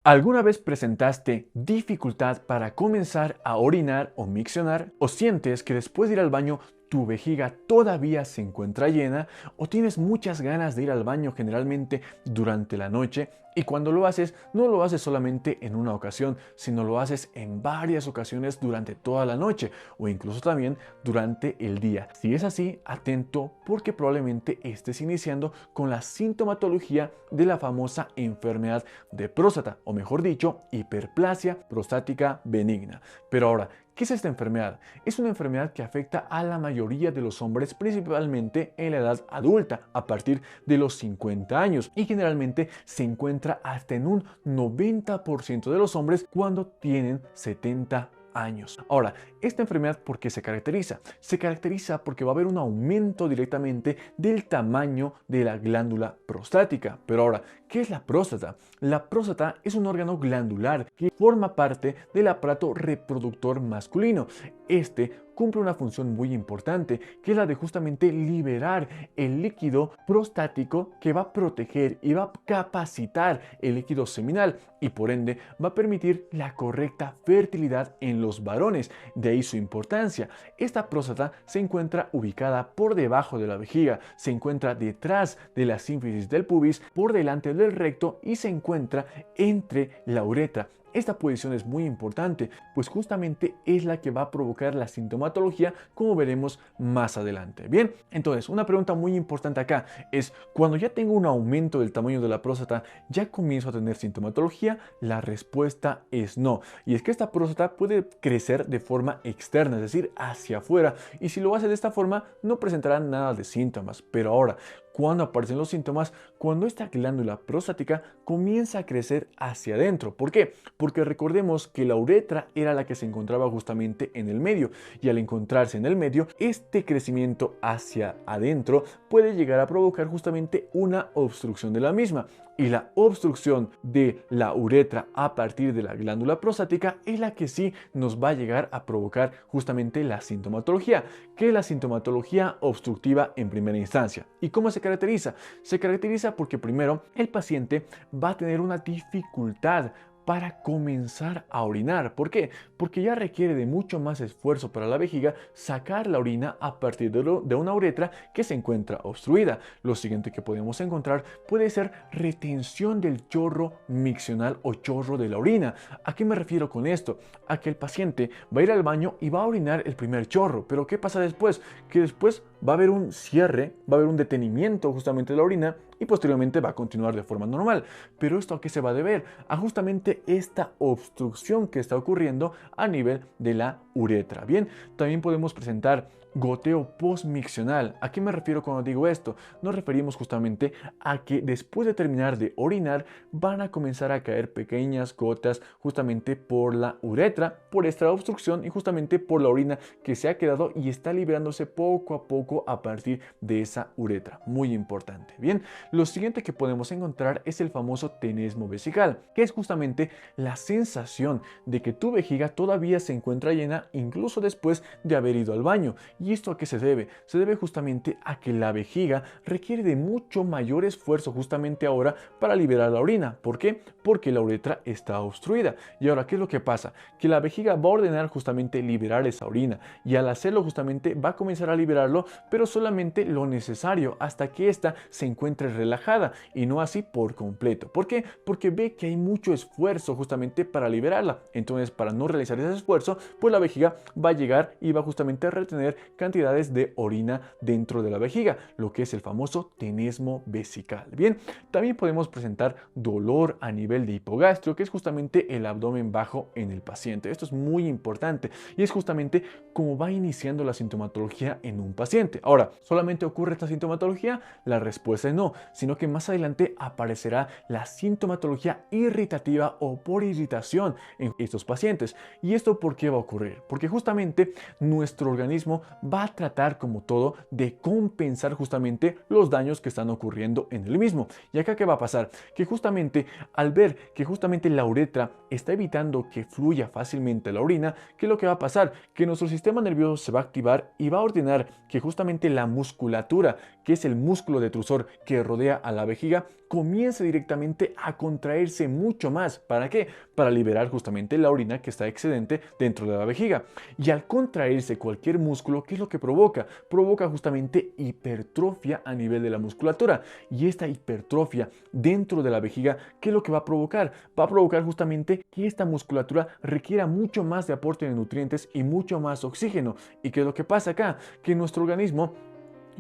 ¿Alguna vez presentaste dificultad para comenzar a orinar o miccionar? ¿O sientes que después de ir al baño tu vejiga todavía se encuentra llena? ¿O tienes muchas ganas de ir al baño generalmente durante la noche? Y cuando lo haces, no lo haces solamente en una ocasión, sino lo haces en varias ocasiones durante toda la noche o incluso también durante el día. Si es así, atento porque probablemente estés iniciando con la sintomatología de la famosa enfermedad de próstata, o mejor dicho, hiperplasia prostática benigna. Pero ahora, ¿qué es esta enfermedad? Es una enfermedad que afecta a la mayoría de los hombres, principalmente en la edad adulta, a partir de los 50 años, y generalmente se encuentra hasta en un 90% de los hombres cuando tienen 70 años. Ahora, esta enfermedad, ¿por qué se caracteriza? Se caracteriza porque va a haber un aumento directamente del tamaño de la glándula prostática. Pero ahora, ¿qué es la próstata? La próstata es un órgano glandular que forma parte del aparato reproductor masculino. Este cumple una función muy importante, que es la de justamente liberar el líquido prostático que va a proteger y va a capacitar el líquido seminal y por ende va a permitir la correcta fertilidad en los varones. De ahí su importancia. Esta próstata se encuentra ubicada por debajo de la vejiga, se encuentra detrás de la sínfisis del pubis, por delante del recto y se encuentra entre la uretra. Esta posición es muy importante, pues justamente es la que va a provocar la sintomatología, como veremos más adelante. Bien, entonces una pregunta muy importante acá es, cuando ya tengo un aumento del tamaño de la próstata, ¿ya comienzo a tener sintomatología? La respuesta es no. Y es que esta próstata puede crecer de forma externa, es decir, hacia afuera, y si lo hace de esta forma, no presentará nada de síntomas. Pero ahora, ¿cuándo aparecen los síntomas? Cuando esta glándula prostática comienza a crecer hacia adentro. ¿Por qué? Porque recordemos que la uretra era la que se encontraba justamente en el medio, y al encontrarse en el medio, este crecimiento hacia adentro puede llegar a provocar justamente una obstrucción de la misma. Y la obstrucción de la uretra a partir de la glándula prostática es la que sí nos va a llegar a provocar justamente la sintomatología, que es la sintomatología obstructiva en primera instancia. ¿Y cómo se caracteriza? Se caracteriza porque primero el paciente va a tener una dificultad para comenzar a orinar. ¿Por qué? Porque ya requiere de mucho más esfuerzo para la vejiga sacar la orina a partir de una uretra que se encuentra obstruida. Lo siguiente que podemos encontrar puede ser retención del chorro miccional o chorro de la orina. ¿A qué me refiero con esto? A que el paciente va a ir al baño y va a orinar el primer chorro. Pero ¿qué pasa después? Que después va a haber un cierre, va a haber un detenimiento justamente de la orina y posteriormente va a continuar de forma normal. Pero ¿esto a qué se va a deber? A justamente esta obstrucción que está ocurriendo a nivel de la uretra. Bien, también podemos presentar goteo postmiccional. ¿A qué me refiero cuando digo esto? Nos referimos justamente a que después de terminar de orinar van a comenzar a caer pequeñas gotas justamente por la uretra, por esta obstrucción y justamente por la orina que se ha quedado y está liberándose poco a poco a partir de esa uretra. Muy importante. Bien, lo siguiente que podemos encontrar es el famoso tenesmo vesical, que es justamente la sensación de que tu vejiga todavía se encuentra llena incluso después de haber ido al baño. ¿Y esto a qué se debe? Se debe justamente a que la vejiga requiere de mucho mayor esfuerzo justamente ahora para liberar la orina. ¿Por qué? Porque la uretra está obstruida. Y ahora, ¿qué es lo que pasa? Que la vejiga va a ordenar justamente liberar esa orina y al hacerlo justamente va a comenzar a liberarlo, pero solamente lo necesario hasta que ésta se encuentre relajada y no así por completo. ¿Por qué? Porque ve que hay mucho esfuerzo justamente para liberarla. Entonces, para no realizar ese esfuerzo, pues la vejiga va a llegar y va justamente a retener cantidades de orina dentro de la vejiga, lo que es el famoso tenesmo vesical. Bien, también podemos presentar dolor a nivel de hipogastrio, que es justamente el abdomen bajo en el paciente. Esto es muy importante y es justamente como va iniciando la sintomatología en un paciente. Ahora, ¿solamente ocurre esta sintomatología? La respuesta es no, sino que más adelante aparecerá la sintomatología irritativa o por irritación en estos pacientes. ¿Y esto por qué va a ocurrir? Porque justamente nuestro organismo va a tratar como todo de compensar justamente los daños que están ocurriendo en el mismo. ¿Y acá qué va a pasar? Que justamente al ver que justamente la uretra está evitando que fluya fácilmente la orina, ¿qué es lo que va a pasar? Que nuestro sistema nervioso se va a activar y va a ordenar que justamente la musculatura, que es el músculo detrusor que rodea a la vejiga, comience directamente a contraerse mucho más. ¿Para qué? Para liberar justamente la orina que está excedente dentro de la vejiga. Y al contraerse cualquier músculo, ¿qué es lo que provoca? Provoca justamente hipertrofia a nivel de la musculatura. Y esta hipertrofia dentro de la vejiga, ¿qué es lo que va a provocar? Va a provocar justamente que esta musculatura requiera mucho más de aporte de nutrientes y mucho más oxígeno. ¿Y qué es lo que pasa acá? Que nuestro organismo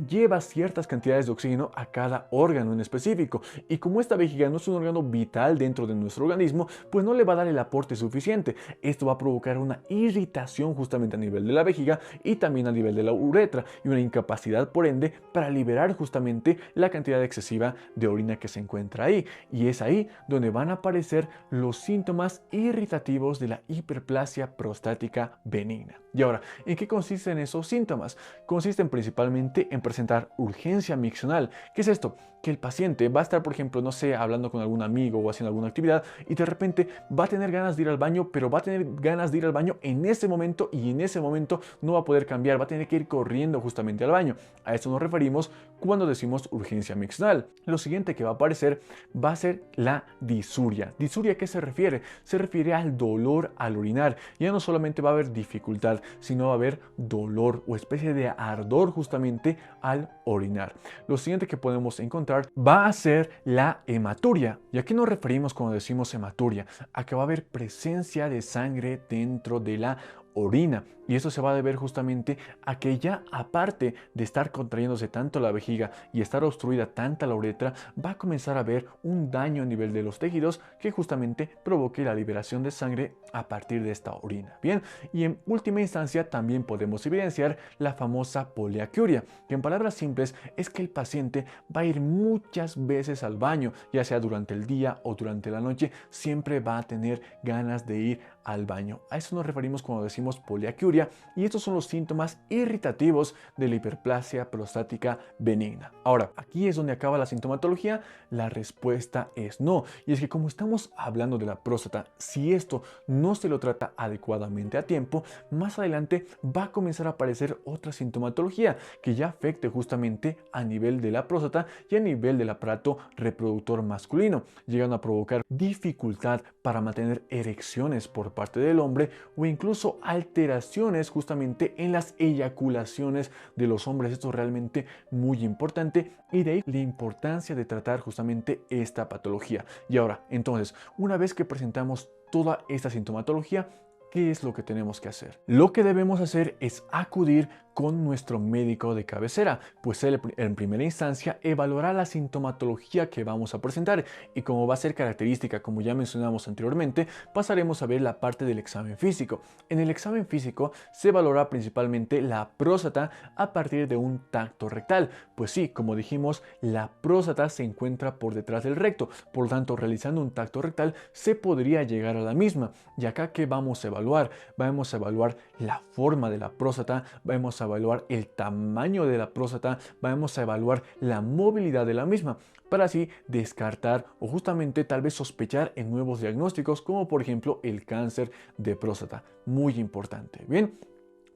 lleva ciertas cantidades de oxígeno a cada órgano en específico, y como esta vejiga no es un órgano vital dentro de nuestro organismo, pues no le va a dar el aporte suficiente. Esto va a provocar una irritación justamente a nivel de la vejiga y también a nivel de la uretra, y una incapacidad por ende para liberar justamente la cantidad excesiva de orina que se encuentra ahí, y es ahí donde van a aparecer los síntomas irritativos de la hiperplasia prostática benigna. Y ahora, ¿en qué consisten esos síntomas? Consisten principalmente en presentar urgencia miccional. ¿Qué es esto? Que el paciente va a estar, por ejemplo, no sé, hablando con algún amigo o haciendo alguna actividad, y de repente va a tener ganas de ir al baño, pero va a tener ganas de ir al baño en ese momento, y en ese momento no va a poder cambiar, va a tener que ir corriendo justamente al baño. A esto nos referimos cuando decimos urgencia miccional. Lo siguiente que va a aparecer va a ser la disuria. ¿Disuria a qué se refiere? Se refiere al dolor al orinar. Ya no solamente va a haber dificultad, sino va a haber dolor o especie de ardor justamente al orinar. Lo siguiente que podemos encontrar va a ser la hematuria. ¿Y a qué nos referimos cuando decimos hematuria? A que va a haber presencia de sangre dentro de la orina, y eso se va a deber justamente a que ya, aparte de estar contrayéndose tanto la vejiga y estar obstruida tanta la uretra, va a comenzar a haber un daño a nivel de los tejidos que justamente provoque la liberación de sangre a partir de esta orina. Bien, y en última instancia también podemos evidenciar la famosa poliaquiuria, que en palabras simples es que el paciente va a ir muchas veces al baño, ya sea durante el día o durante la noche, siempre va a tener ganas de ir al baño. A eso nos referimos cuando decimos poliaquiuria, y estos son los síntomas irritativos de la hiperplasia prostática benigna. Ahora, aquí es donde acaba la sintomatología. La respuesta es no, y es que como estamos hablando de la próstata, si esto no se lo trata adecuadamente a tiempo, más adelante va a comenzar a aparecer otra sintomatología que ya afecte justamente a nivel de la próstata y a nivel del aparato reproductor masculino, llegando a provocar dificultad para mantener erecciones por parte del hombre, o incluso alteraciones justamente en las eyaculaciones de los hombres. Esto es realmente muy importante, y de ahí la importancia de tratar justamente esta patología. Y ahora, entonces, una vez que presentamos toda esta sintomatología, ¿qué es lo que tenemos que hacer? Lo que debemos hacer es acudir con nuestro médico de cabecera, pues él en primera instancia evaluará la sintomatología que vamos a presentar, y como va a ser característica, como ya mencionamos anteriormente, pasaremos a ver la parte del examen físico. En el examen físico se valora principalmente la próstata a partir de un tacto rectal, pues sí, como dijimos, la próstata se encuentra por detrás del recto, por lo tanto, realizando un tacto rectal se podría llegar a la misma. Y acá, ¿qué vamos a evaluar? Vamos a evaluar la forma de la próstata, vamos a evaluar el tamaño de la próstata, vamos a evaluar la movilidad de la misma, para así descartar o justamente tal vez sospechar en nuevos diagnósticos, como por ejemplo el cáncer de próstata. Muy importante. Bien.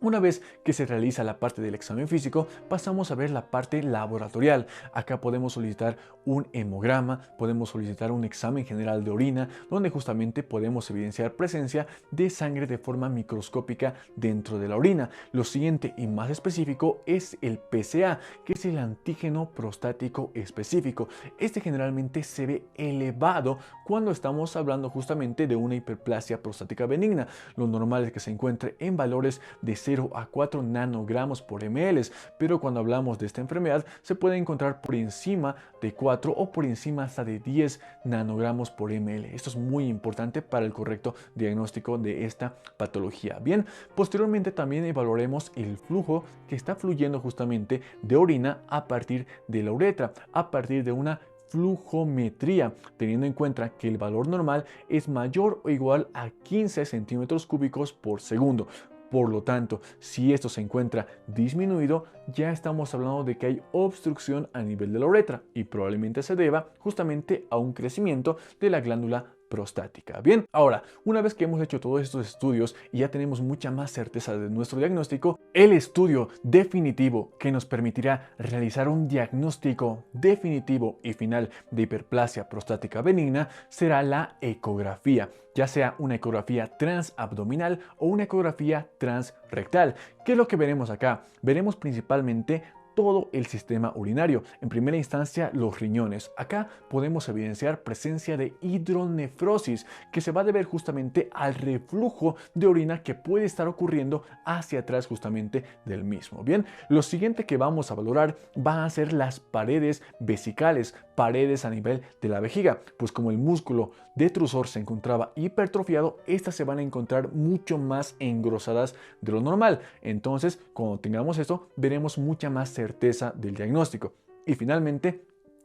Una vez que se realiza la parte del examen físico, pasamos a ver la parte laboratorial. Acá podemos solicitar un hemograma, podemos solicitar un examen general de orina, donde justamente podemos evidenciar presencia de sangre de forma microscópica dentro de la orina. Lo siguiente y más específico es el PSA, que es el antígeno prostático específico. Este generalmente se ve elevado cuando estamos hablando justamente de una hiperplasia prostática benigna. Lo normal es que se encuentre en valores de 0 a 4 nanogramos por ml, pero cuando hablamos de esta enfermedad se puede encontrar por encima de 4 o por encima hasta de 10 nanogramos por ml. Esto es muy importante para el correcto diagnóstico de esta patología. Bien, posteriormente también evaluaremos el flujo que está fluyendo justamente de orina a partir de la uretra, a partir de una flujometría, teniendo en cuenta que el valor normal es mayor o igual a 15 centímetros cúbicos por segundo. Por lo tanto, si esto se encuentra disminuido, ya estamos hablando de que hay obstrucción a nivel de la uretra y probablemente se deba justamente a un crecimiento de la glándula prostática. Bien, ahora, una vez que hemos hecho todos estos estudios y ya tenemos mucha más certeza de nuestro diagnóstico, el estudio definitivo que nos permitirá realizar un diagnóstico definitivo y final de hiperplasia prostática benigna será la ecografía, ya sea una ecografía transabdominal o una ecografía transrectal. ¿Qué es lo que veremos acá? Veremos principalmente todo el sistema urinario. En primera instancia, los riñones. Acá podemos evidenciar presencia de hidronefrosis, que se va a deber justamente al reflujo de orina que puede estar ocurriendo hacia atrás justamente del mismo. Bien, lo siguiente que vamos a valorar van a ser las paredes vesicales, paredes a nivel de la vejiga, pues como el músculo detrusor se encontraba hipertrofiado, estas se van a encontrar mucho más engrosadas de lo normal. Entonces, cuando tengamos esto, veremos mucha más certeza del diagnóstico. Y finalmente,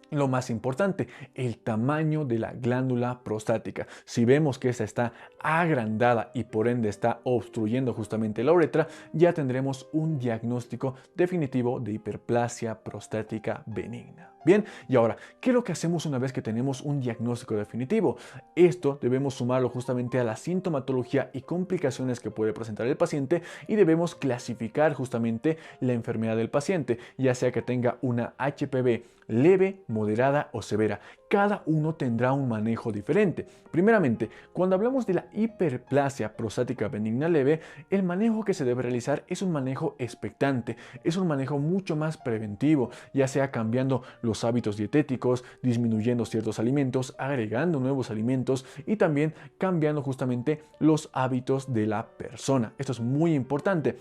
lo más importante, el tamaño de la glándula prostática. Si vemos que esta está agrandada y por ende está obstruyendo justamente la uretra, ya tendremos un diagnóstico definitivo de hiperplasia prostática benigna. Bien, y ahora, ¿qué es lo que hacemos una vez que tenemos un diagnóstico definitivo? Esto debemos sumarlo justamente a la sintomatología y complicaciones que puede presentar el paciente y debemos clasificar justamente la enfermedad del paciente, ya sea que tenga una HPV leve, moderada o severa. Cada uno tendrá un manejo diferente. Primeramente, cuando hablamos de la hiperplasia prostática benigna leve, el manejo que se debe realizar es un manejo expectante, es un manejo mucho más preventivo, ya sea cambiando los hábitos dietéticos, disminuyendo ciertos alimentos, agregando nuevos alimentos y también cambiando justamente los hábitos de la persona. Esto es muy importante.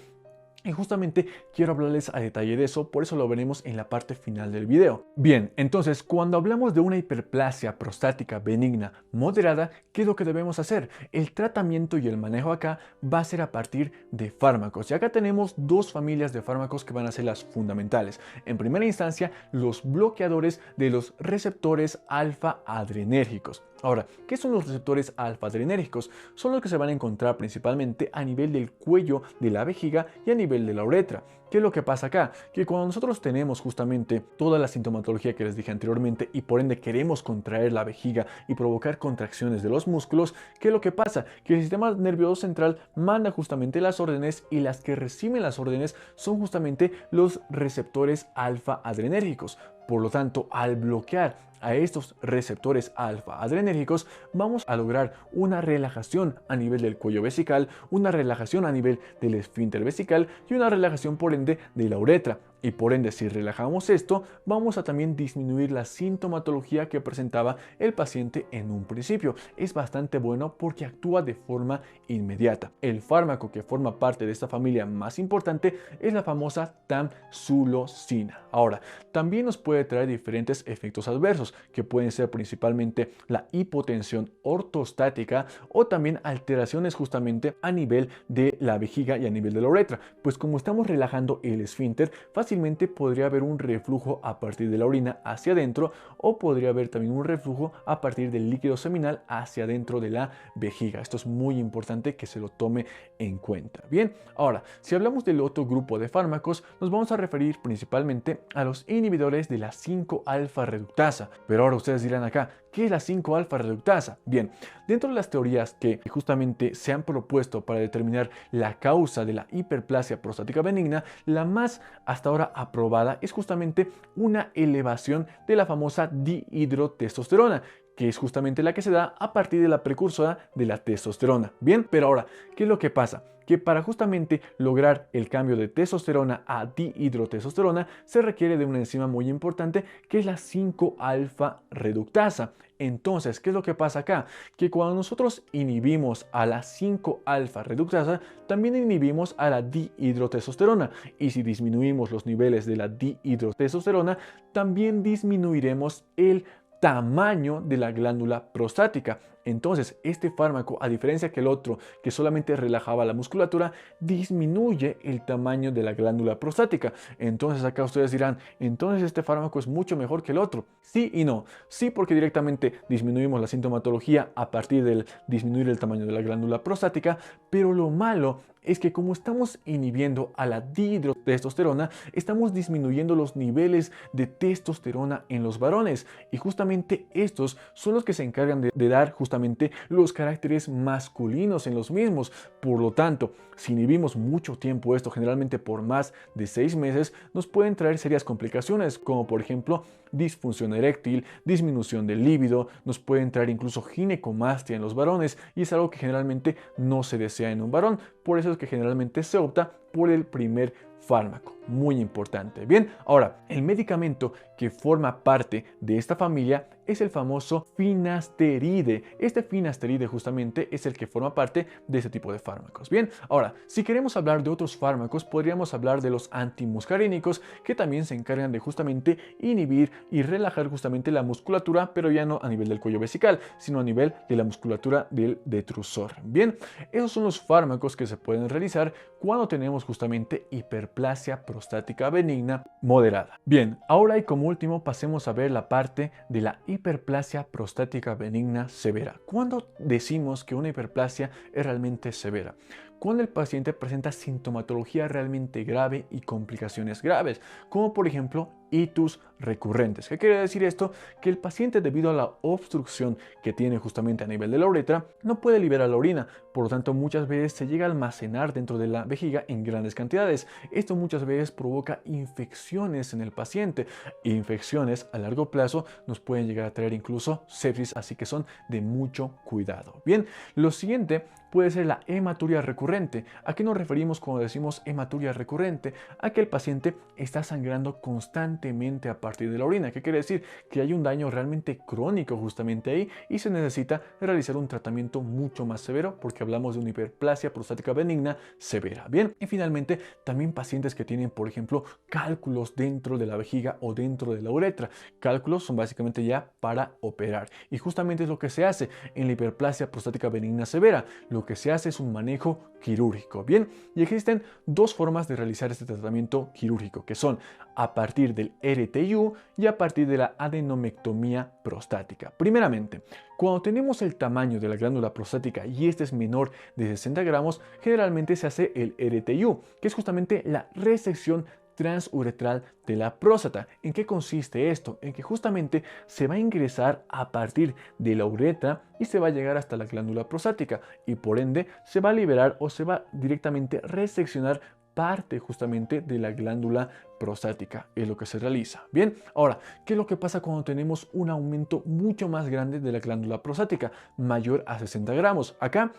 Y justamente quiero hablarles a detalle de eso, por eso lo veremos en la parte final del video. Bien, entonces cuando hablamos de una hiperplasia prostática benigna moderada, ¿qué es lo que debemos hacer? El tratamiento y el manejo acá va a ser a partir de fármacos. Y acá tenemos dos familias de fármacos que van a ser las fundamentales. En primera instancia, los bloqueadores de los receptores alfa-adrenérgicos. Ahora, ¿qué son los receptores alfa-adrenérgicos? Son los que se van a encontrar principalmente a nivel del cuello de la vejiga y a nivel de la uretra. ¿Qué es lo que pasa acá? Que cuando nosotros tenemos justamente toda la sintomatología que les dije anteriormente y por ende queremos contraer la vejiga y provocar contracciones de los músculos, ¿qué es lo que pasa? Que el sistema nervioso central manda justamente las órdenes y las que reciben las órdenes son justamente los receptores alfa-adrenérgicos. Por lo tanto, al bloquear a estos receptores alfa-adrenérgicos, vamos a lograr una relajación a nivel del cuello vesical, una relajación a nivel del esfínter vesical y una relajación por ende de la uretra. Y por ende, si relajamos esto, vamos a también disminuir la sintomatología que presentaba el paciente en un principio. Es bastante bueno porque actúa de forma inmediata. El fármaco que forma parte de esta familia más importante es la famosa tamsulosina. Ahora, también nos puede traer diferentes efectos adversos, que pueden ser principalmente la hipotensión ortostática o también alteraciones justamente a nivel de la vejiga y a nivel de la uretra. Pues como estamos relajando el esfínter, fácilmente podría haber un reflujo a partir de la orina hacia adentro o podría haber también un reflujo a partir del líquido seminal hacia adentro de la vejiga. Esto es muy importante que se lo tome en cuenta. Bien, ahora, si hablamos del otro grupo de fármacos, nos vamos a referir principalmente a los inhibidores de la 5-alfa reductasa. Pero ahora ustedes dirán acá, ¿qué es la 5-alfa reductasa? Bien, dentro de las teorías que justamente se han propuesto para determinar la causa de la hiperplasia prostática benigna, la más hasta ahora aprobada es justamente una elevación de la famosa dihidrotestosterona, que es justamente la que se da a partir de la precursora de la testosterona. Bien, pero ahora, ¿qué es lo que pasa? Que para justamente lograr el cambio de testosterona a dihidrotestosterona se requiere de una enzima muy importante que es la 5-alfa reductasa. Entonces, ¿qué es lo que pasa acá? Que cuando nosotros inhibimos a la 5-alfa reductasa, también inhibimos a la dihidrotestosterona. Y si disminuimos los niveles de la dihidrotestosterona, también disminuiremos el tamaño de la glándula prostática. Entonces, este fármaco, a diferencia que el otro, que solamente relajaba la musculatura, disminuye el tamaño de la glándula prostática. Entonces, acá ustedes dirán, entonces este fármaco es mucho mejor que el otro. Sí y no. Sí, porque directamente disminuimos la sintomatología a partir del disminuir el tamaño de la glándula prostática, pero lo malo es que como estamos inhibiendo a la dihidrotestosterona, estamos disminuyendo los niveles de testosterona en los varones, y justamente estos son los que se encargan de dar justamente los caracteres masculinos en los mismos. Por lo tanto, si inhibimos mucho tiempo esto, generalmente por más de 6 meses, nos pueden traer serias complicaciones, como por ejemplo disfunción eréctil, disminución del líbido, nos pueden traer incluso ginecomastia en los varones, y es algo que generalmente no se desea en un varón. Por eso es que generalmente se opta por el primer fármaco, muy importante. Bien, ahora, el medicamento que forma parte de esta familia es el famoso finasteride. Este finasteride justamente es el que forma parte de este tipo de fármacos. Bien, ahora, si queremos hablar de otros fármacos, podríamos hablar de los antimuscarínicos, que también se encargan de justamente inhibir y relajar justamente la musculatura, pero ya no a nivel del cuello vesical, sino a nivel de la musculatura del detrusor. Bien, esos son los fármacos que se pueden realizar cuando tenemos justamente hiperplasia prostática benigna moderada. Bien, ahora y como último pasemos a ver la parte de la hiperplasia prostática benigna severa. ¿Cuándo decimos que una hiperplasia es realmente severa? Cuando el paciente presenta sintomatología realmente grave y complicaciones graves, como por ejemplo itus recurrentes. ¿Qué quiere decir esto? Que el paciente, debido a la obstrucción que tiene justamente a nivel de la uretra, no puede liberar la orina, por lo tanto muchas veces se llega a almacenar dentro de la vejiga en grandes cantidades. Esto muchas veces provoca infecciones en el paciente, e infecciones a largo plazo nos pueden llegar a traer incluso sepsis, así que son de mucho cuidado. Bien, lo siguiente puede ser la hematuria recurrente. ¿A qué nos referimos cuando decimos hematuria recurrente? A que el paciente está sangrando constantemente a partir de la orina. ¿Qué quiere decir? Que hay un daño realmente crónico justamente ahí y se necesita realizar un tratamiento mucho más severo, porque hablamos de una hiperplasia prostática benigna severa. Bien, y finalmente también pacientes que tienen, por ejemplo, cálculos dentro de la vejiga o dentro de la uretra. Cálculos son básicamente ya para operar, y justamente es lo que se hace en la hiperplasia prostática benigna severa. Lo que se hace es un manejo quirúrgico. Bien, y existen dos formas de realizar este tratamiento quirúrgico, que son a partir del RTU y a partir de la adenomectomía prostática. Primeramente, cuando tenemos el tamaño de la glándula prostática y este es menor de 60 gramos, generalmente se hace el RTU, que es justamente la resección transuretral de la próstata. ¿En qué consiste esto? En que justamente se va a ingresar a partir de la uretra y se va a llegar hasta la glándula prostática, y por ende se va a liberar o se va directamente reseccionar parte justamente de la glándula prostática. Es lo que se realiza. Bien, ahora, ¿qué es lo que pasa cuando tenemos un aumento mucho más grande de la glándula prostática, mayor a 60 gramos? Acá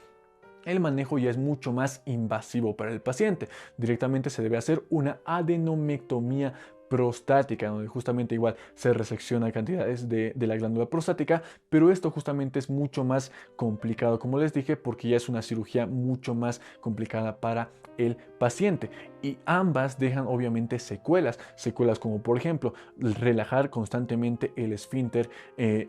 el manejo ya es mucho más invasivo para el paciente. Directamente se debe hacer una adenomectomía prostática, donde justamente igual se resecciona cantidades de la glándula prostática, pero esto justamente es mucho más complicado, como les dije, porque ya es una cirugía mucho más complicada para el paciente, y ambas dejan obviamente secuelas como por ejemplo relajar constantemente el esfínter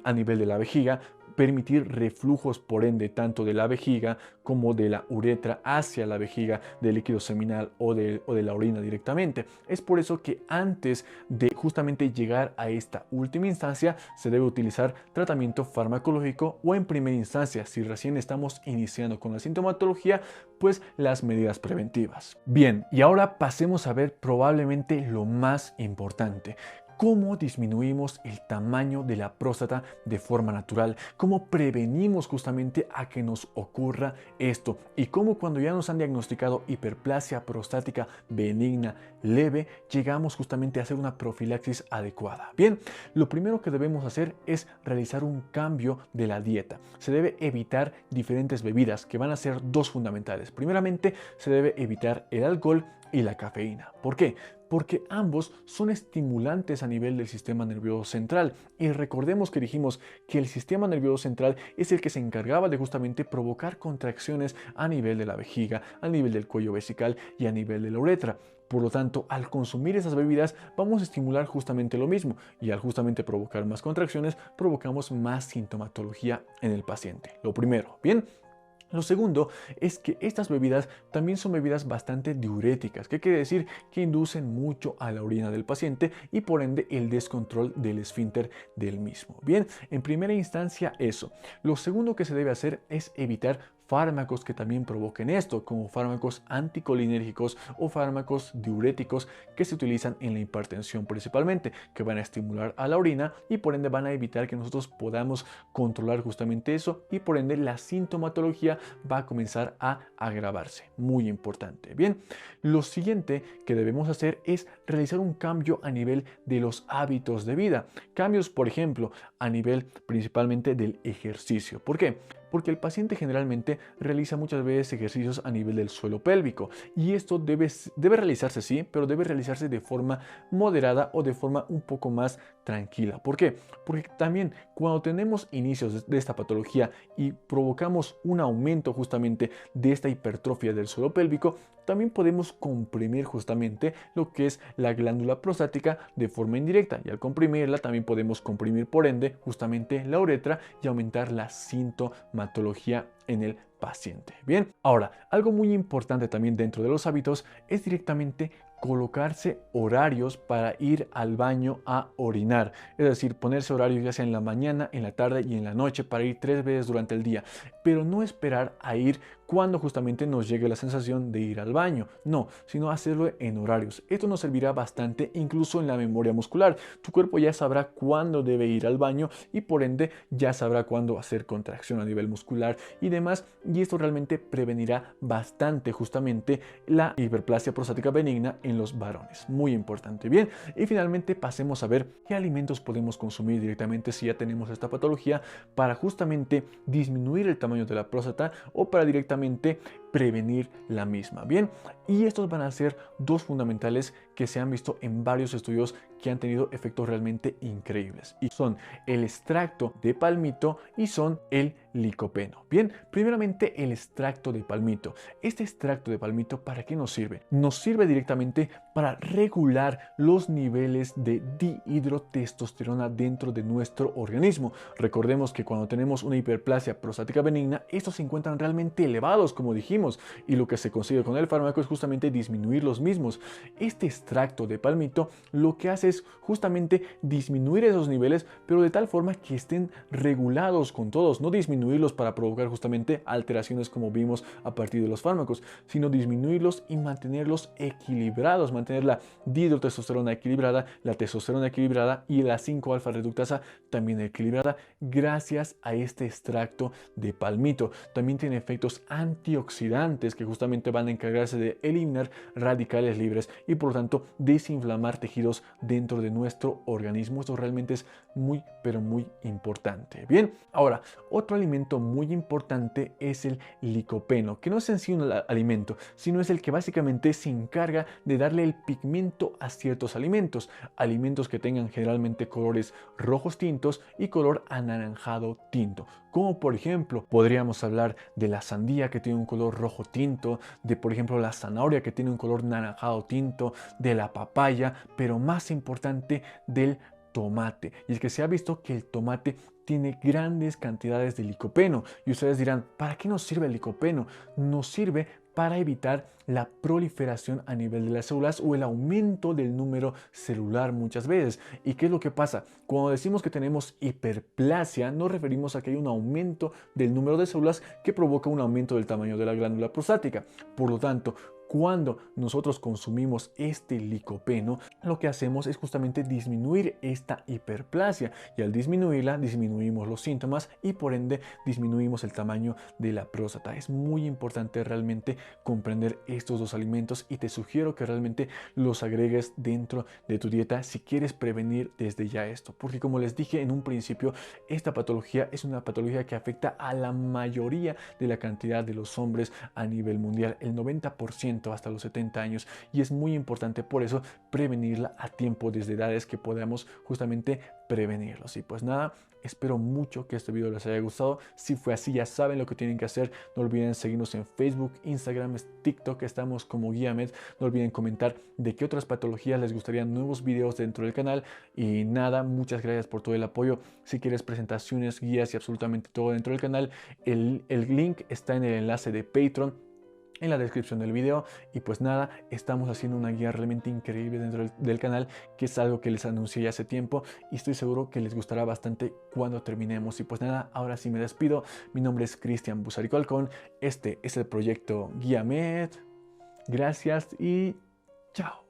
a nivel de la vejiga, permitir reflujos por ende tanto de la vejiga como de la uretra hacia la vejiga, del líquido seminal o de la orina directamente. Es por eso que antes de justamente llegar a esta última instancia se debe utilizar tratamiento farmacológico, o en primera instancia, si recién estamos iniciando con la sintomatología, pues las medidas preventivas. Bien, y ahora pasemos a ver probablemente lo más importante: cómo disminuimos el tamaño de la próstata de forma natural, cómo prevenimos justamente a que nos ocurra esto, y cómo cuando ya nos han diagnosticado hiperplasia prostática benigna leve, llegamos justamente a hacer una profilaxis adecuada. Bien, lo primero que debemos hacer es realizar un cambio de la dieta. Se debe evitar diferentes bebidas, que van a ser dos fundamentales. Primeramente, se debe evitar el alcohol y la cafeína. ¿Por qué? Porque ambos son estimulantes a nivel del sistema nervioso central. Y recordemos que dijimos que el sistema nervioso central es el que se encargaba de justamente provocar contracciones a nivel de la vejiga, a nivel del cuello vesical y a nivel de la uretra. Por lo tanto, al consumir esas bebidas vamos a estimular justamente lo mismo y al justamente provocar más contracciones provocamos más sintomatología en el paciente. Lo primero, ¿bien? Lo segundo es que estas bebidas también son bebidas bastante diuréticas, que quiere decir que inducen mucho a la orina del paciente y por ende el descontrol del esfínter del mismo. Bien, en primera instancia eso. Lo segundo que se debe hacer es evitar fármacos que también provoquen esto, como fármacos anticolinérgicos o fármacos diuréticos que se utilizan en la hipertensión principalmente, que van a estimular a la orina y por ende van a evitar que nosotros podamos controlar justamente eso y por ende la sintomatología va a comenzar a agravarse. Muy importante. Bien, lo siguiente que debemos hacer es realizar un cambio a nivel de los hábitos de vida. Cambios, por ejemplo, a nivel principalmente del ejercicio. ¿Por qué? Porque el paciente generalmente realiza muchas veces ejercicios a nivel del suelo pélvico y esto debe realizarse sí, pero debe realizarse de forma moderada o de forma un poco más tranquila. ¿Por qué? Porque también cuando tenemos inicios de esta patología y provocamos un aumento justamente de esta hipertrofia del suelo pélvico, también podemos comprimir justamente lo que es la glándula prostática de forma indirecta y al comprimirla también podemos comprimir por ende justamente la uretra y aumentar la sintomatología en el paciente. Bien, ahora, algo muy importante también dentro de los hábitos es directamente colocarse horarios para ir al baño a orinar, es decir, ponerse horarios ya sea en la mañana, en la tarde y en la noche para ir 3 veces durante el día, pero no esperar a ir cuando justamente nos llegue la sensación de ir al baño, no, sino hacerlo en horarios. Esto nos servirá bastante incluso en la memoria muscular. Tu cuerpo ya sabrá cuándo debe ir al baño y por ende ya sabrá cuándo hacer contracción a nivel muscular y demás, y esto realmente prevenirá bastante justamente la hiperplasia prostática benigna en los varones. Muy importante. Bien, y finalmente pasemos a ver qué alimentos podemos consumir directamente si ya tenemos esta patología para justamente disminuir el tamaño de la próstata o para directamente prevenir la misma. Bien, y estos van a ser dos fundamentales que se han visto en varios estudios que han tenido efectos realmente increíbles y son el extracto de palmito y son el licopeno. Bien, primeramente el extracto de palmito. Este extracto de palmito, ¿para qué nos sirve? Nos sirve directamente para regular los niveles de dihidrotestosterona dentro de nuestro organismo. Recordemos que cuando tenemos una hiperplasia prostática benigna, estos se encuentran realmente elevados, como dijimos, y lo que se consigue con el fármaco es justamente disminuir los mismos. Este extracto de palmito lo que hace es justamente disminuir esos niveles, pero de tal forma que estén regulados con todos, no disminuirlos para provocar justamente alteraciones como vimos a partir de los fármacos, sino disminuirlos y mantenerlos equilibrados, mantener la dihidrotestosterona equilibrada, la testosterona equilibrada y la 5-alfa reductasa también equilibrada gracias a este extracto de palmito. También tiene efectos antioxidantes que justamente van a encargarse de eliminar radicales libres y por lo tanto desinflamar tejidos dentro de nuestro organismo. Esto realmente es muy pero muy importante. Bien, ahora otro alimento muy importante es el licopeno, que no es en sí un alimento, sino es el que básicamente se encarga de darle el pigmento a ciertos alimentos, alimentos que tengan generalmente colores rojos tintos y color anaranjado tinto, como por ejemplo podríamos hablar de la sandía que tiene un color rojo tinto, de por ejemplo la zanahoria que tiene un color naranjado tinto, de la papaya, pero más importante del tomate. Y es que se ha visto que el tomate tiene grandes cantidades de licopeno. Y ustedes dirán, ¿para qué nos sirve el licopeno? Nos sirve para evitar la proliferación a nivel de las células o el aumento del número celular muchas veces. ¿Y qué es lo que pasa? Cuando decimos que tenemos hiperplasia, nos referimos a que hay un aumento del número de células que provoca un aumento del tamaño de la glándula prostática. Por lo tanto, cuando nosotros consumimos este licopeno, lo que hacemos es justamente disminuir esta hiperplasia y al disminuirla, disminuimos los síntomas y por ende disminuimos el tamaño de la próstata. Es muy importante realmente comprender estos dos alimentos y te sugiero que realmente los agregues dentro de tu dieta si quieres prevenir desde ya esto, porque como les dije en un principio, esta patología es una patología que afecta a la mayoría de la cantidad de los hombres a nivel mundial. El 90% 60 o hasta los 70 años, y es muy importante por eso prevenirla a tiempo desde edades que podamos justamente prevenirlos. Y pues nada, espero mucho que este video les haya gustado. Si fue así, ya saben lo que tienen que hacer. No olviden seguirnos en Facebook, Instagram, TikTok, estamos como Guiamed. No olviden comentar de qué otras patologías les gustarían nuevos videos dentro del canal. Y nada, muchas gracias por todo el apoyo. Si quieres presentaciones, guías y absolutamente todo dentro del canal, el link está en el enlace de Patreon en la descripción del video. Y pues nada, estamos haciendo una guía realmente increíble dentro del canal, que es algo que les anuncié ya hace tiempo y estoy seguro que les gustará bastante cuando terminemos. Y pues nada, ahora sí me despido. Mi nombre es Cristian Busarico Alcón, este es el proyecto Guiamed. Gracias y chao.